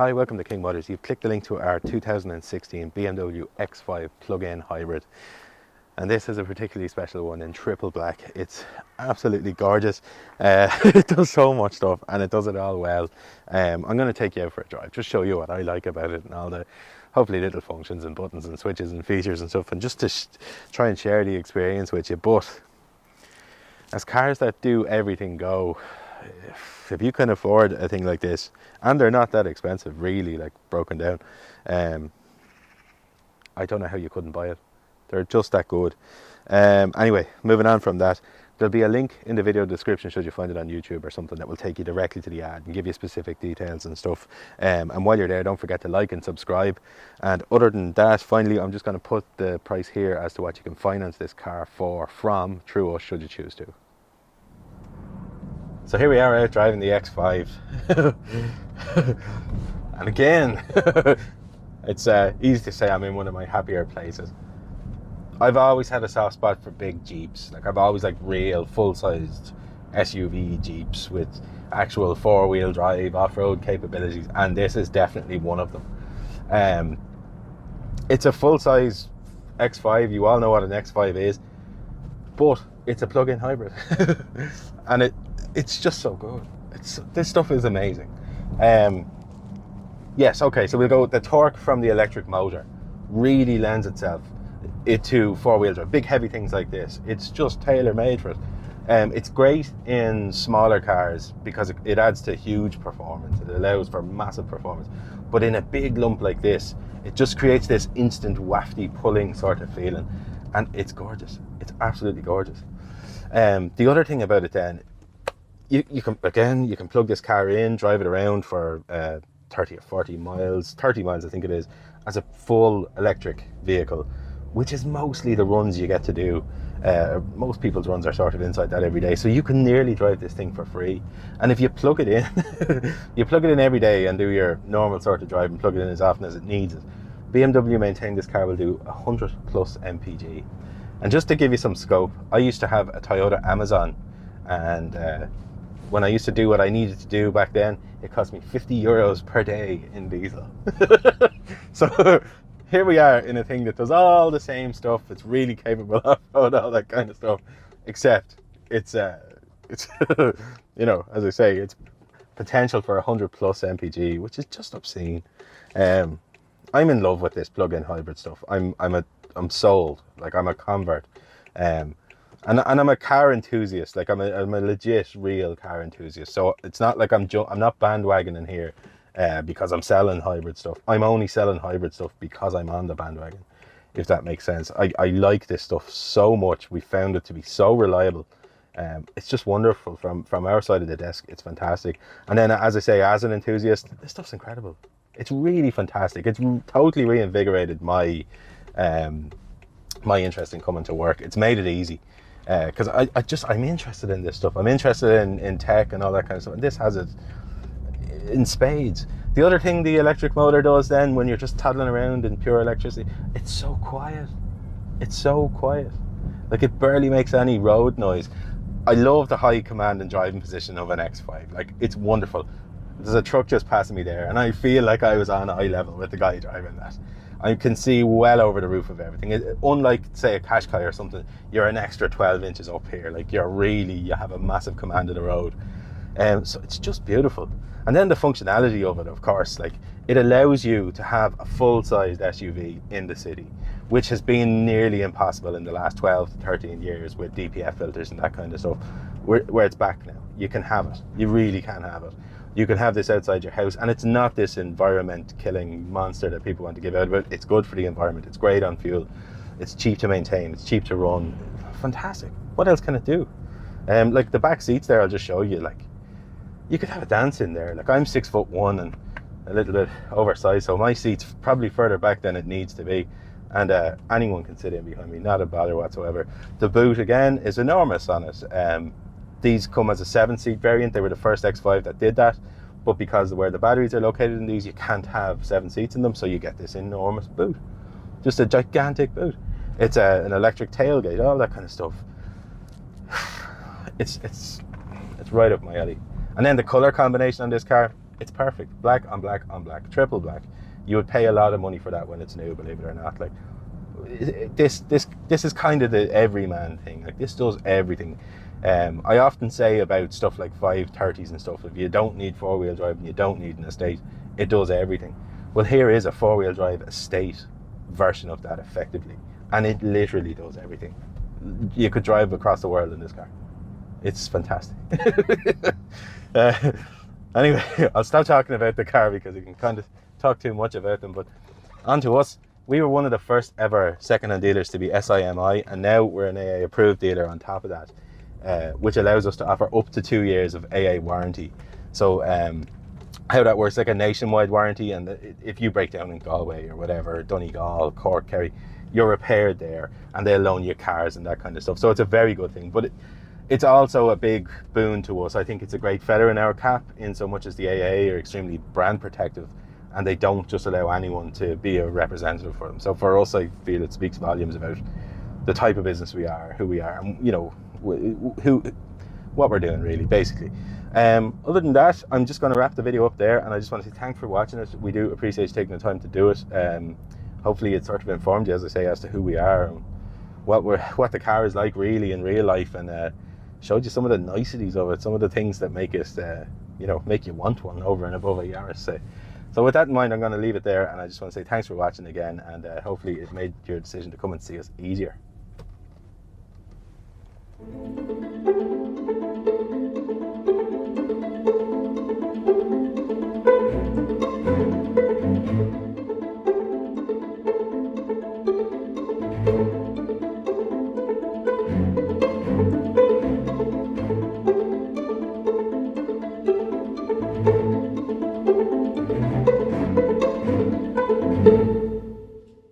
Hi, welcome to King Motors. You've clicked the link to our 2016 BMW X5 plug-in hybrid. And this is a particularly special one in triple black. It's absolutely gorgeous. It does so much stuff and it does it all well. I'm going to take you out for a drive, just show you what I like about it and all the hopefully little functions and buttons and switches and features and stuff, and just to try and share the experience with you. But as cars that do everything go, if you can afford a thing like this, and they're not that expensive really, like broken down, I don't know how you couldn't buy it. They're just that good. Anyway, moving on from that, there'll be a link in the video description should you find it on YouTube or something that will take you directly to the ad and give you specific details and stuff. And while you're there, don't forget to like and subscribe. And other than that, finally, I'm just going to put the price here as to what you can finance this car for from through us should you choose to. So here we are out driving the X5 and again it's easy to say I'm in one of my happier places. I've always had a soft spot for big Jeeps. Like I've always liked real full-sized SUV Jeeps with actual four-wheel drive off-road capabilities, and this is definitely one of them. It's a full-size X5. You all know what an X5 is, but it's a plug-in hybrid and it's just so good. This stuff is amazing. Yes, okay, so we'll go with the torque from the electric motor really lends itself to four-wheel drive. Big heavy things like this, it's just tailor-made for it. It's great in smaller cars because it adds to huge performance. It allows for massive performance. But in a big lump like this, it just creates this instant wafty pulling sort of feeling, and it's gorgeous. It's absolutely gorgeous. The other thing about it then, you can plug this car in, drive it around for 30 or 40 miles, 30 miles I think it is, as a full electric vehicle, which is mostly the runs you get to do. Most people's runs are sort of inside that every day, so you can nearly drive this thing for free. And if you plug it in, you plug it in every day and do your normal sort of drive and plug it in as often as it needs it, BMW maintain this car will do 100 plus mpg. And just to give you some scope, I used to have a Toyota Amazon, and when I used to do what I needed to do back then, it cost me €50 per day in diesel. So here we are in a thing that does all the same stuff. It's really capable of all that kind of stuff, except it's you know, as I say, it's potential for 100 plus mpg, which is just obscene. I'm in love with this plug-in hybrid stuff. I'm sold. Like I'm a convert. And I'm a car enthusiast. Like I'm a legit, real car enthusiast. So it's not like I'm not bandwagoning here because I'm selling hybrid stuff. I'm only selling hybrid stuff because I'm on the bandwagon, if that makes sense. I like this stuff so much. We found it to be so reliable. It's just wonderful from our side of the desk. It's fantastic. And then, as I say, as an enthusiast, this stuff's incredible. It's really fantastic. It's totally reinvigorated my my interest in coming to work. It's made it easy. Because I'm interested in this stuff. I'm interested in tech and all that kind of stuff, and this has it in spades. The other thing the electric motor does then, when you're just toddling around in pure electricity, it's so quiet. It's so quiet. Like it barely makes any road noise. I love the high command and driving position of an X5. Like it's wonderful. There's a truck just passing me there, and I feel like I was on eye level with the guy driving that. I can see well over the roof of everything. Unlike, say, a Qashqai or something, you're an extra 12 inches up here. Like you have a massive command of the road. So it's just beautiful. And then the functionality of it, of course, like it allows you to have a full-sized SUV in the city, which has been nearly impossible in the last 12 to 13 years with DPF filters and that kind of stuff, where it's back now. You can have it. You really can have it. You can have this outside your house, and it's not this environment-killing monster that people want to give out about. It's good for the environment. It's great on fuel. It's cheap to maintain. It's cheap to run. Fantastic. What else can it do? Like the back seats there, I'll just show you. Like, you could have a dance in there. Like I'm 6'1" and a little bit oversized, so my seat's probably further back than it needs to be. And anyone can sit in behind me, not a bother whatsoever. The boot again is enormous on it. These come as a 7-seat variant. They were the first X5 that did that, but because of where the batteries are located in these, you can't have 7 seats in them, so you get this enormous boot. Just a gigantic boot. It's an electric tailgate, all that kind of stuff. It's right up my alley. And then the color combination on this car, It's perfect. Black on black on black, triple black. You would pay a lot of money for that when it's new, believe it or not. Like this is kind of the everyman thing. Like this does everything. I often say about stuff like 530s and stuff, if you don't need four-wheel drive and you don't need an estate, it does everything. Well, here is a four-wheel drive estate version of that effectively, and it literally does everything. You could drive across the world in this car. It's fantastic. Anyway, I'll stop talking about the car because you can kind of talk too much about them, but on to us. We were one of the first ever second-hand dealers to be SIMI, and now we're an AA approved dealer on top of that, which allows us to offer up to 2 years of AA warranty. So how that works, like a nationwide warranty, and if you break down in Galway or whatever, Donegal, Cork, Kerry, you're repaired there, and they'll loan you cars and that kind of stuff. So it's a very good thing, but it's also a big boon to us. I think it's a great feather in our cap, in so much as the AA are extremely brand protective, and they don't just allow anyone to be a representative for them. So for us, I feel it speaks volumes about the type of business we are, who we are, and you know, what we're doing really, basically. Other than that, I'm just going to wrap the video up there, and I just want to say thanks for watching it. We do appreciate you taking the time to do it. Hopefully it sort of informed you, as I say, as to who we are and what the car is like really in real life, and showed you some of the niceties of it, some of the things that make us, you know, make you want one over and above a Yaris. So with that in mind, I'm going to leave it there, and I just want to say thanks for watching again, and hopefully it made your decision to come and see us easier.